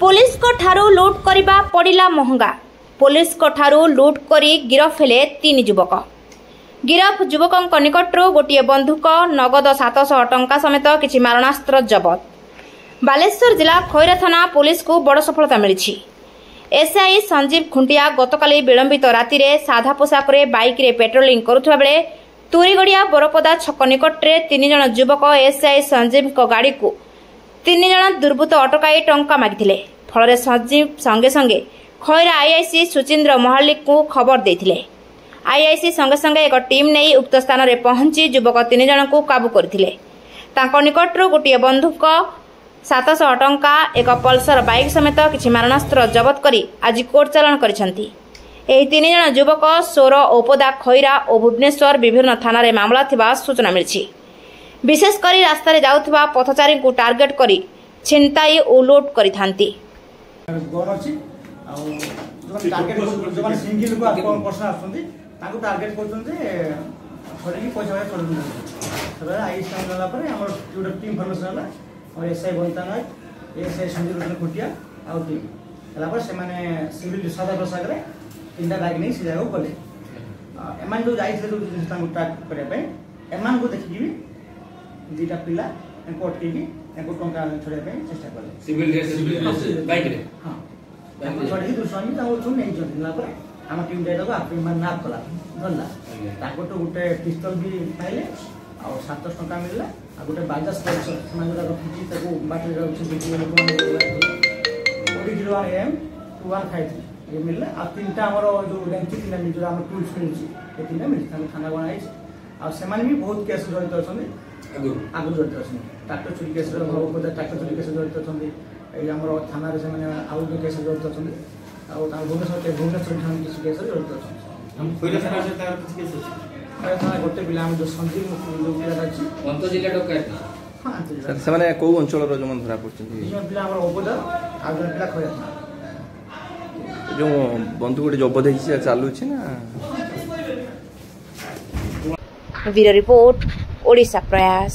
Police को ठारू लुट करिबा पड़िला महंगा। पुलिस को ठारू लुट करी गिरफ हेले 3 युवक। गिरफ युवक निकटरू गोटे बंधुक नगद 700 टंका समेत किछि मारणास्त्र जबत। बालेश्वर जिला खैरा थाना पुलिस को बड़ सफलता मिली। एसआई संजीव खुंटिया गतकाली विलंबित राति रे साधा पोशाक रे बाइक रे पेट्रोलिंग करुवा बेले तुरीगड़िया बरपदा छक निकटरे 3 जण युवक एसआई संजीव को गाड़ी को 3 जण दुर्बृत्त अटकाई टंका मागिथिले। फल संजीव संगे संगे खैरा आईआईसी सुचिंद्र महालिक को खबर देथिले। आईआईसी संगे संगे एक टीम नहीं उक्त स्थान में पहुंची युवक 3 जण को काबू करथिले। तांको निकटरू गोटे बंधुक 700 टंका एक पल्सर बाइक समेत किछि मारणास्त्र जबत करी आज कोर्ट चालान करिसेंती। एही 3 जण युवक सोर ओपदा खैरा और भुवनेश्वर विभिन्न थाना रे मामला थिबा सूचना मिलछि। विशेषकर रास्ता रे जाउथबा पथचारी को टार्गेट करी छिनताई और लूट करि थांती। टार्गेट जो सिंगल को आपन पर्सन आछंती ताको टार्गेट करछन्ते थोड़ी पैसा चलुन सर आई स्टाइल वाला पर हमर जोटा टीम फॉर्मेशन वाला और एसआई बनता न एसआई संजीव खुटिया आउ टीम हला पर से माने सिविल सादा पोशाक रे 3टा बैग नहीं से जाओ बोले एमान जो जाइछले जो ताको ट्रैक करे पे एमान को देखि भी 2टा पिला कोर्ट के भी एको टंका छोड़े पे चेष्टा करे सिविल बाइक रे हां छोड़ी दुसनी ताऊ छु नहीं जला पर हम टीम दे दबा आप मान नाप कला धरला ताको तो गुटे पिस्तल भी पाइले और 700 टंका मिलला आ गुटे बाजाज स्पोर्ट्स समान जो रखी ताको बाटरी रखी बिकी लोक ओडी किलो एम 2153 ये मिलला आ 3टा हमरो जो लेंची किना जो हम टूल्स मिलची ए 3टा मिलता थाना बनाई आ सेमान भी बहुत केस जड़ित अछन आगु जड़ित अछन ट्रैक्टर चोरी केस रे ट्रैक्टर चोरी केस जड़ित अछन ए हमरो थाना रे से माने आउ जो केस जड़ित अछन आ ता भुवनेश्वर थाना किसी केस जड़ित अछन हम खैरा थाना से तार किसी केस अछि खैरा थाना गोटे पिला हम जो संजीव जो पिला अछि अंत जिल्ला डकैत हां सर से माने को अंचल रो जमन धरा पड़छन जो पिला हमरो ओपदा आ जो पिला खैरा थाना जो बंधु गोटे जब देखि से चालू छी ना। ब्यूरो रिपोर्ट ओडिशा प्रयास।